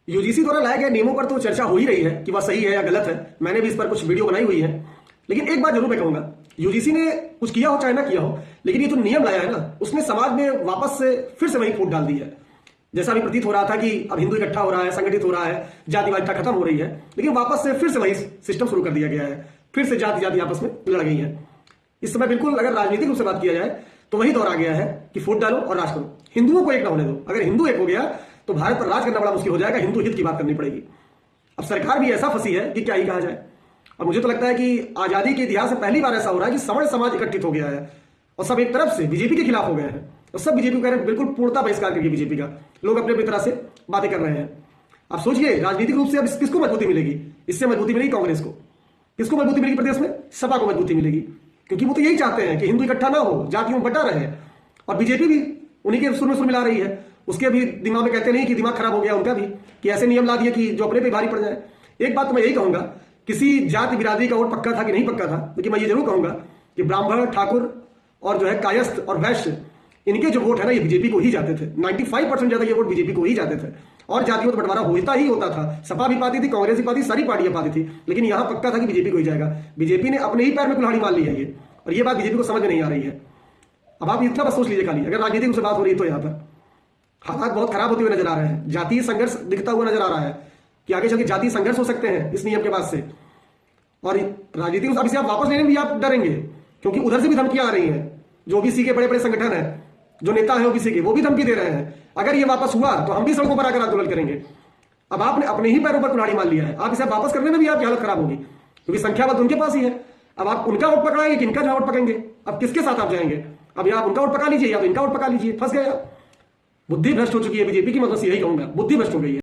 UGC द्वारा लाए गए नियमों पर तो चर्चा हो ही रही है कि वह सही है या गलत है। मैंने भी इस पर कुछ वीडियो बनाई हुई है। लेकिन एक बात जरूर मैं कहूंगा, यूजीसी ने कुछ किया हो चाहे ना किया हो, लेकिन ये जो नियम लाया है ना, उसने समाज में वापस से फिर से वही फूट डाल दी है। जैसा अभी प्रतीत हो रहा था कि अब हिंदू इकट्ठा हो रहा है, संगठित हो रहा है, जातिवादिता खत्म हो रही है, लेकिन वापस से फिर से वही सिस्टम शुरू कर दिया गया है। फिर से जाति आपस में लड़ गई है। इस समय बिल्कुल अगर राजनीतिक रूप से बात किया जाए तो वही दौर आ गया है कि फूट डालो और राज करो। हिंदुओं को एक ना होने दो। अगर हिंदू एक हो गया तो भारत पर राज करना बड़ा मुश्किल हो जाएगा। हिंदू हित की बात करनी पड़ेगी। अब सरकार भी ऐसा फंसी है कि क्या ही कहा जाए। और मुझे तो लगता है कि आजादी के इतिहास में पहली बार ऐसा हो रहा है कि सवर्ण समाज इकट्ठित हो गया है और सब एक तरफ से बीजेपी के खिलाफ हो गए हैं और सब बीजेपी को कह रहे हैं बिल्कुल पूर्णता बहिष्कार करिए बीजेपी का। लोग अपने अपनी तरह से बातें कर रहे हैं। अब सोचिए राजनीतिक रूप से अब किसको मजबूती मिलेगी? इससे मजबूती मिलेगी कांग्रेस को। किसको मजबूती मिलेगी प्रदेश में? सपा को मजबूती मिलेगी, क्योंकि वो तो यही चाहते हैं कि हिंदू इकट्ठा ना हो, जातियों में बटा रहे। और बीजेपी भी उन्हीं के सुर में सुर मिला रही है। उसके भी दिमाग में कहते नहीं कि दिमाग खराब हो गया उनका भी, कि ऐसे नियम ला दिए कि जो अपने पे भारी पड़ जाए। एक बात तो मैं यही कहूंगा, किसी जाति बिरादरी का वोट पक्का था कि नहीं पक्का था, लेकिन मैं ये जरूर कहूंगा कि ब्राह्मण, ठाकुर और जो है कायस्थ और वैश्य, इनके जो वोट है ना, ये बीजेपी को ही जाते थे। 95% ज्यादा ये वोट बीजेपी को ही जाते थे। और जातियों में बंटवारा होता ही होता था। सपा भी पाती थी, कांग्रेस भी पाती, सारी पार्टियां पाती थी, लेकिन यहां पक्का था कि बीजेपी को ही जाएगा। बीजेपी ने अपने ही पैर में कुल्हाड़ी मार ली है ये, और ये बात बीजेपी को समझ में नहीं आ रही है। अब आप इतना बस सोच लीजिए खाली, अगर राजनीतिक रूप से बात हो रही है तो यहाँ पर हालात बहुत खराब होते हुए नजर आ रहे हैं। जातीय संघर्ष दिखता हुआ नजर आ रहा है कि आगे चल के जातीय संघर्ष हो सकते हैं इस नियम के बाद से। और राजनीतिक अब इसे आप वापस लेने में भी आप डरेंगे, क्योंकि उधर से भी धमकियां आ रही हैं। जो ओबीसी के बड़े बड़े संगठन है, जो नेता है ओबीसी के, वो भी धमकी दे रहे हैं अगर ये वापस हुआ तो हम भी सड़कों पर आकर आंदोलन करेंगे। अब आपने अपने ही पैरों पर कुल्हाड़ी मार लिया है। आप इसे वापस करने में भी आपकी हालत खराब होगी, क्योंकि संख्या बल उनके पास ही है। अब आप उनका वोट पकड़ाएंगे कि इनका जो वोट पकड़ेंगे? अब किसके साथ आप जाएंगे? अब या आप उनका वोट पका लीजिए या तो इनका वोट पका लीजिए। फंस गए आप। बुद्धि भ्रष्ट हो चुकी है बीजेपी की। मैं बस यही कहूंगा, बुद्धि भ्रष्ट हो गई है।